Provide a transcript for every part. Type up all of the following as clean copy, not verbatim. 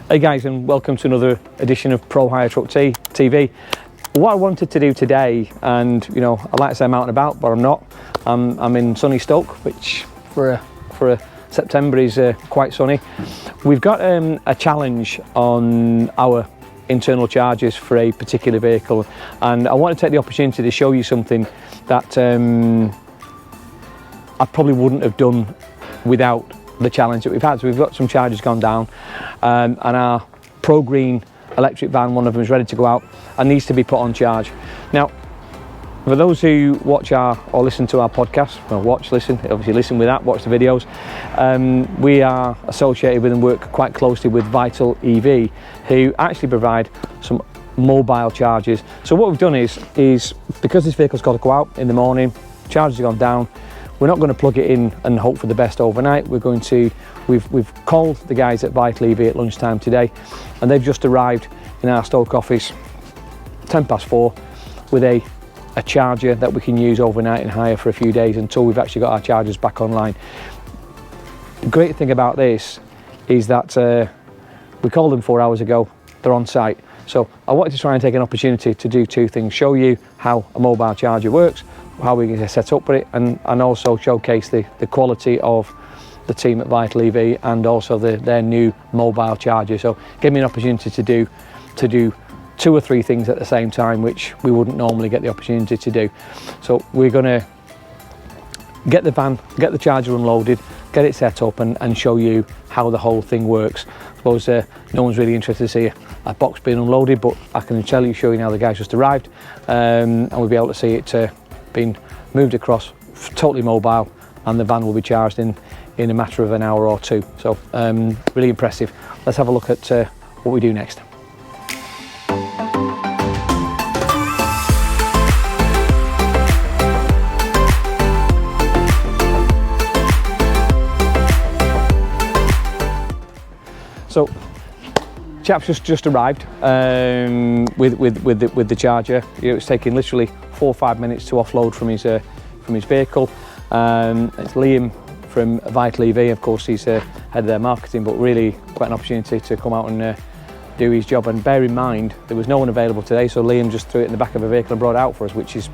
Hey guys, and welcome to another edition of Prohire TruckTVe. What I wanted to do today, and you know, I like to say I'm out and about, but I'm not. I'm in sunny Stoke, which for a September is quite sunny. We've got a challenge on our internal charges for a particular vehicle, and I want to take the opportunity to show you something that I probably wouldn't have done without the challenge that we've had. So we've got some charges gone down, and our Pro Green electric van, one of them is ready to go out and needs to be put on charge. Now, for those who watch or listen to our podcast, well, obviously listen with that, watch the videos, we are associated with and work quite closely with Vital EV, who actually provide some mobile charges. So what we've done is because this vehicle's got to go out in the morning, charges have gone down, we're not going to plug it in and hope for the best overnight. We've called the guys at Vital EV at lunchtime today, and they've just arrived in our Stoke office 4:10 with a charger that we can use overnight and hire for a few days until we've actually got our chargers back online. The great thing about this is that we called them 4 hours ago, they're on site. So I wanted to try and take an opportunity to do two things: show you how a mobile charger works, how we can set up with it, and also showcase the quality of the team at Vital EV and also their new mobile charger. So give me an opportunity to do 2 or 3 things at the same time, which we wouldn't normally get the opportunity to do. So we're going to get the van, get the charger unloaded, get it set up, and show you how the whole thing works. I suppose no one's really interested to see a box being unloaded, but I can show you now the guys just arrived, and we'll be able to see it being moved across, totally mobile, and the van will be charged in a matter of an hour or 2. So really impressive. Let's have a look at what we do next. So, chap's just arrived with the charger. You know, it's taking literally 4 or 5 minutes to offload from his vehicle. It's Liam from Vital EV. Of course, he's head of their marketing, but really quite an opportunity to come out and do his job. And bear in mind, there was no one available today, so Liam just threw it in the back of a vehicle and brought it out for us, which is,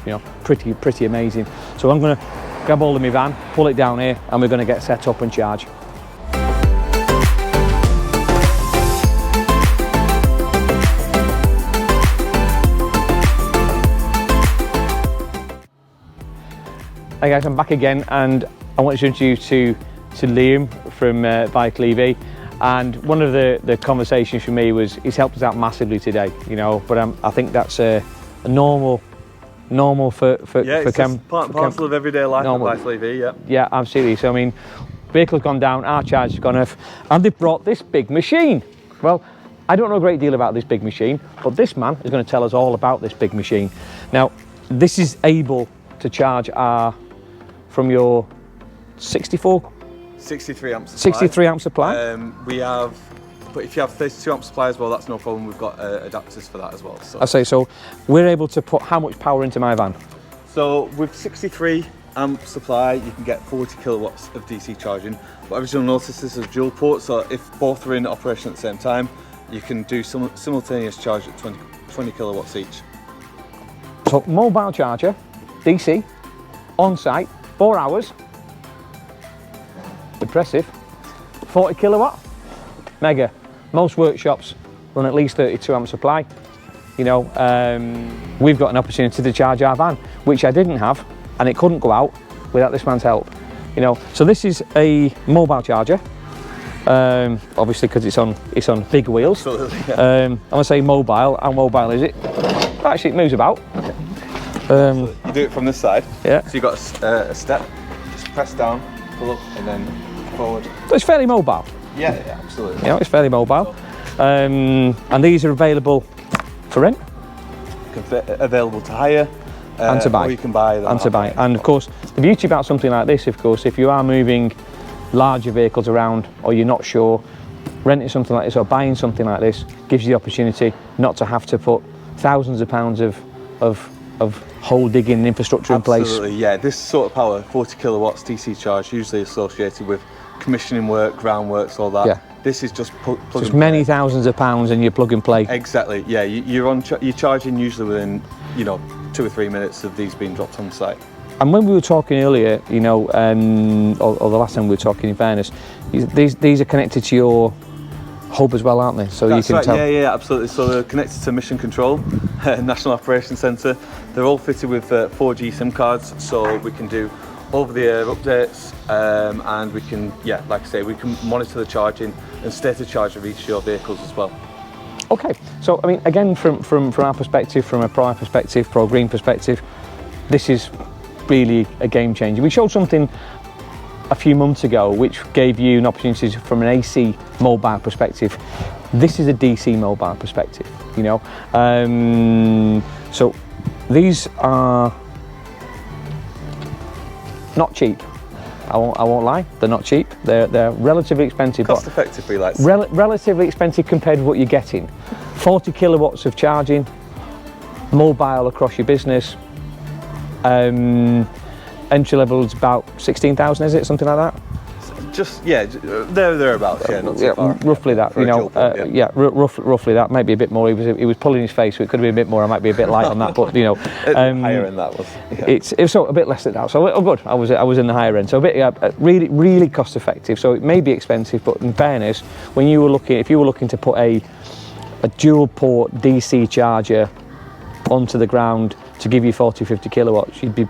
you know, pretty amazing. So I'm going to grab hold of my van, pull it down here, and we're going to get set up and charge. Hey guys, I'm back again, and I want to introduce you to Liam from Vital EV. And one of the conversations for me was he's helped us out massively today, you know. But I think that's a normal for it's just part and parcel of everyday life at Vital EV. Yeah, absolutely. So I mean, vehicle's gone down, our charge has gone off, and they've brought this big machine. Well, I don't know a great deal about this big machine, but this man is going to tell us all about this big machine. Now, this is able to charge from your 63 amp supply. 63 amp supply? We have, but if you have 32 amp supply as well, that's no problem. We've got adapters for that as well. So. I say, so we're able to put how much power into my van? So with 63 amp supply, you can get 40 kilowatts of DC charging. But as you'll notice, this is a dual port, so if both are in operation at the same time, you can do simultaneous charge at 20 kilowatts each. So mobile charger, DC, on site, 4 hours, impressive, 40 kilowatt, mega. Most workshops run at least 32 amp supply. You know, we've got an opportunity to charge our van, which I didn't have, and it couldn't go out without this man's help. You know, so this is a mobile charger, obviously because it's on big wheels. Absolutely, yeah. I'm gonna say mobile. How mobile is it? Actually, it moves about. So you do it from this side. Yeah. So you've got a step, just press down, pull up, and then forward. So it's fairly mobile. Yeah, absolutely. You know, it's fairly mobile. And these are available for rent? Available to hire. And to buy. Or you can buy them. And to buy. And of course, the beauty about something like this, of course, if you are moving larger vehicles around or you're not sure, renting something like this or buying something like this gives you the opportunity not to have to put thousands of pounds of hole digging infrastructure in place. Absolutely, yeah. This sort of power, 40 kilowatts DC charge, usually associated with commissioning work, groundworks, all that. Yeah. This is just plug and Just play. many thousands of pounds and you plug and play. Exactly. Yeah, you're charging usually within 2 or 3 minutes of these being dropped on site. And when we were talking earlier, or the last time we were talking, in fairness, these are connected to your hub as well, aren't they? So That's you can right. tell. Yeah, absolutely. So they're connected to Mission Control, National Operations Centre. They're all fitted with 4G SIM cards, so we can do over-the-air updates, and we can, like I say, we can monitor the charging and state of charge of each of your vehicles as well. Okay, so I mean, again, from our perspective, from a Prohire perspective, Pro Green perspective, this is really a game changer. We showed something a few months ago which gave you an opportunity from an AC mobile perspective. This is a DC mobile perspective, so these are not cheap. I won't lie, they're not cheap. They're relatively expensive. Cost effective, we like. Relatively expensive compared with what you're getting. 40 kilowatts of charging, mobile across your business. Entry level is about 16,000, is it? Something like that? Just, thereabouts, not too far. Roughly that, roughly that, maybe a bit more. He was pulling his face, so it could have been a bit more. I might be a bit light on that, but higher end that was. Yeah. It's so a bit less than that, so good. I was in the higher end, so a bit really cost effective. So it may be expensive, but in fairness, if you were looking to put a dual port DC charger onto the ground to give you 40-50 kilowatts, you'd be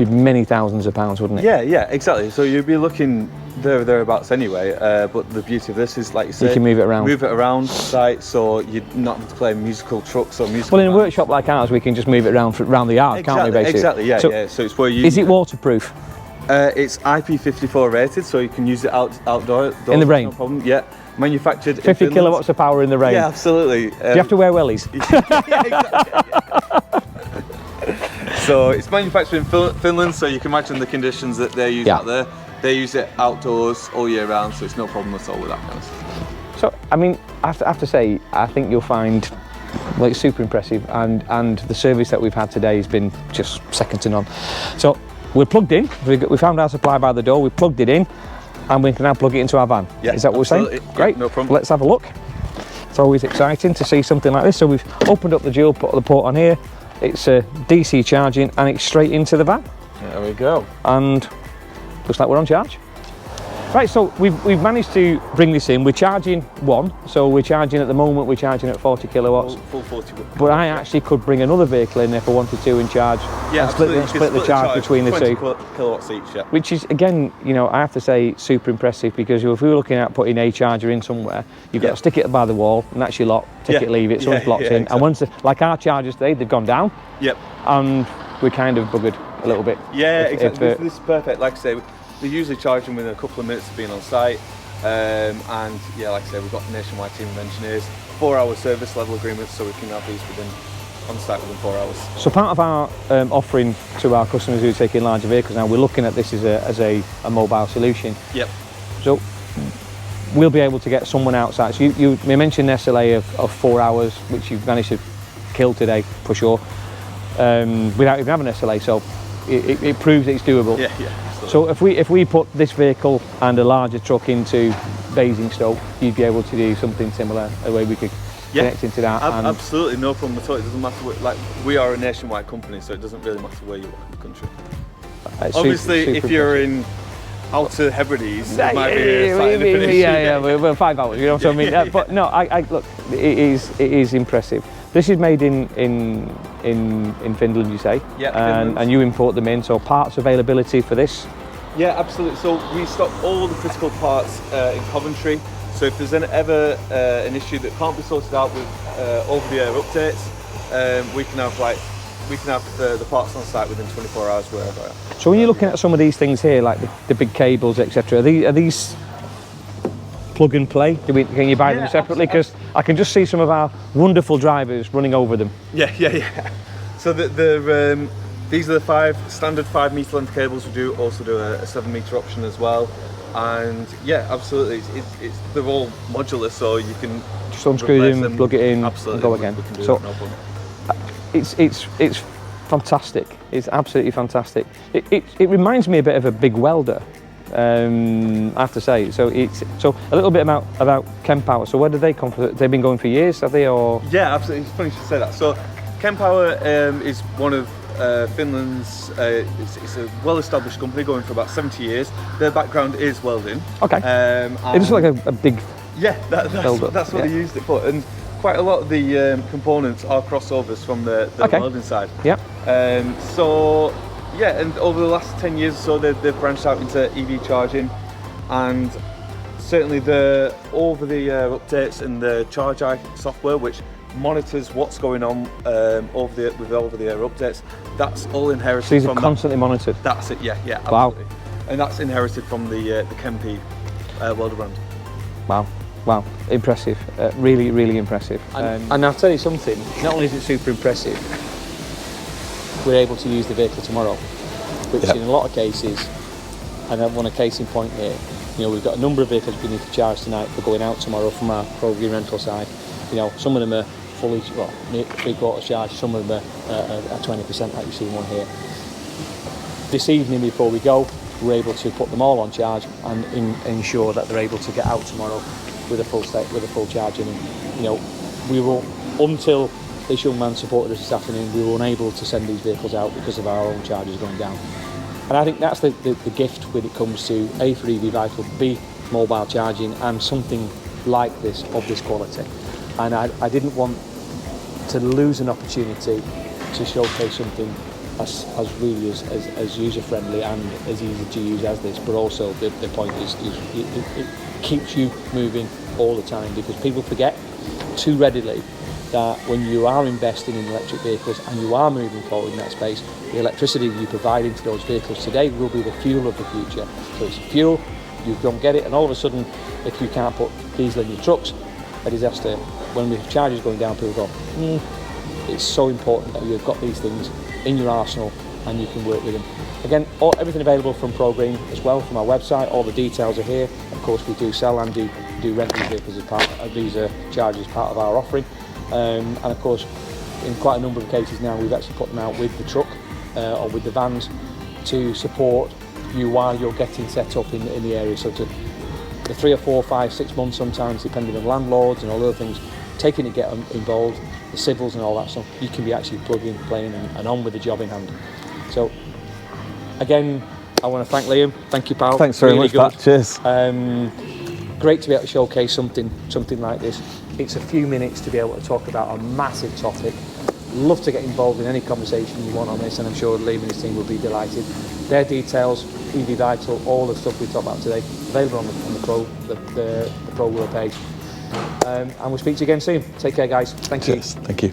many thousands of pounds, wouldn't it? Yeah, exactly. So you'd be looking thereabouts anyway. But the beauty of this is, like you say, you can move it around site, so you're not having to play musical trucks or musical. Well, in a workshop like ours, we can just move it around the yard, can't we? Basically. Exactly. Yeah. So it's where you. Is it waterproof? It's IP54 rated, so you can use it outdoors. In the rain. No problem. Yeah. Manufactured 50 in Finland. kilowatts of power in the rain. Yeah, absolutely. Do you have to wear wellies? Yeah, exactly. So it's manufactured in Finland, so you can imagine the conditions that they use out there. They use it outdoors all year round, so it's no problem at all with that kind of stuff. So, I mean, I have to say, I think you'll find it's super impressive, and the service that we've had today has been just second to none. So we're plugged in. We found our supply by the door. We plugged it in, and we can now plug it into our van. Yeah, is that what absolutely. we're saying? Great. No problem. Let's have a look. It's always exciting to see something like this. So we've opened up the dual port on here. It's DC charging, and it's straight into the van. There we go. And looks like we're on charge. Right, so we've managed to bring this in. We're charging one, so we're charging at the moment. We're charging at 40 kilowatts. Full 40. But I actually could bring another vehicle in if I wanted to and charge. Yeah, and split the charge between the 20 two. kilowatts each. Yeah. Which is, again, I have to say, super impressive, because if we were looking at putting a charger in somewhere, you've got to stick it by the wall, and that's your lock. Take it, leave it. Someone's blocked in. Exactly. And once, like our chargers today, they've gone down. Yep. And we're kind of buggered a little bit. Yeah, exactly. This is perfect. Like I say, they're usually charging within a couple of minutes of being on site. And yeah, like I say, we've got a nationwide team of engineers, 4-hour service level agreements, so we can have these on site within 4 hours. So part of our offering to our customers who are taking larger vehicles now, we're looking at this as a mobile solution. Yep. So we'll be able to get someone outside. So you mentioned an SLA of 4 hours, which you've managed to kill today for sure, without even having an SLA. So it proves it's doable. Yeah. So if we put this vehicle and a larger truck into Basingstoke, you'd be able to do something similar, a way we could connect into that. Absolutely, no problem at all. It doesn't matter where, we are a nationwide company, so it doesn't really matter where you are in the country. Obviously, super if you're in Outer Hebrides, it might be a slightly different issue. Yeah, we're 5 hours, what I mean? But no, look, it is impressive. This is made in Finland, you say? Yeah, and you import them in, so parts availability for this? Yeah, absolutely. So we stock all the critical parts in Coventry. So if there's ever an issue that can't be sorted out with over-the-air updates, we can have the parts on site within 24 hours wherever I am. So when you're looking at some of these things here, like the big cables, etc., are these plug and play? Can you buy them separately? Because I can just see some of our wonderful drivers running over them. Yeah. So these are the standard 5 metre length cables. We also do a 7 metre option as well. And yeah, absolutely, they're all modular, so you can just unscrew them, plug it in, absolutely, and go again. We can do so that, no problem. It's fantastic. It's absolutely fantastic. It reminds me a bit of a big welder. I have to say. So a little bit about Kempower. So where do they come from? They've been going for years, have they? Or yeah, absolutely. It's funny you should say that. So Kempower is one of Finland's. It's a well-established company going for about 70 years. Their background is welding. okay, it looks like a big. Yeah, that's what they used it for, and quite a lot of the components are crossovers from the welding side. Yeah. So yeah, and over the last 10 years or so, they've branched out into EV charging, and certainly the over-the-air updates and the Charge Eye software, which monitors what's going on with over-the-air updates. That's all inherited. So these are from constantly monitored. That's it. Yeah, Wow. absolutely. And that's inherited from the Kempi welder brand. Wow, impressive, really, really impressive. And I'll tell you something, not only is it super impressive, we're able to use the vehicle tomorrow, which in a lot of cases, and I want a case in point here, you know, we've got a number of vehicles we need to charge tonight for going out tomorrow from our Prohire rental side. You know, some of them are fully, well, 3/4 charge, some of them are 20%, like you see one here. This evening before we go, we're able to put them all on charge and ensure that they're able to get out tomorrow with a full charging. And you know, we will, until this young man supported us this afternoon, we were unable to send these vehicles out because of our own charges going down. And I think that's the gift when it comes to A, for EV Vital, B, mobile charging, and something like this of this quality. And I didn't want to lose an opportunity to showcase something as really as user friendly and as easy to use as this, but also the point is it keeps you moving all the time, because people forget too readily that when you are investing in electric vehicles and you are moving forward in that space, the electricity you provide into those vehicles today will be the fuel of the future. So it's fuel, you don't get it, and all of a sudden, if you can't put diesel in your trucks, a disaster. When we have charges going down, people go, it's so important that you've got these things in your arsenal and you can work with them. Again, everything available from ProGreen as well, from our website. All the details are here. Of course, we do sell and do rent these vehicles as part of these charges, part of our offering. And of course, in quite a number of cases now, we've actually put them out with the truck or with the vans to support you while you're getting set up in the area. So the 3 or 4, 5, 6 months sometimes, depending on landlords and all other things, taking to get involved, the civils and all that stuff, you can be actually plugging, playing and on with the job in hand. So again, I want to thank Liam. Thank you, pal. Thanks very much, Pat. Cheers. Great to be able to showcase something like this. It's a few minutes to be able to talk about a massive topic. Love to get involved in any conversation you want on this, and I'm sure Liam and his team will be delighted. Their details, EV Vital, all the stuff we talked about today, available on the Pro World page. And we'll speak to you again soon. Take care, guys. Thank you. Thank you.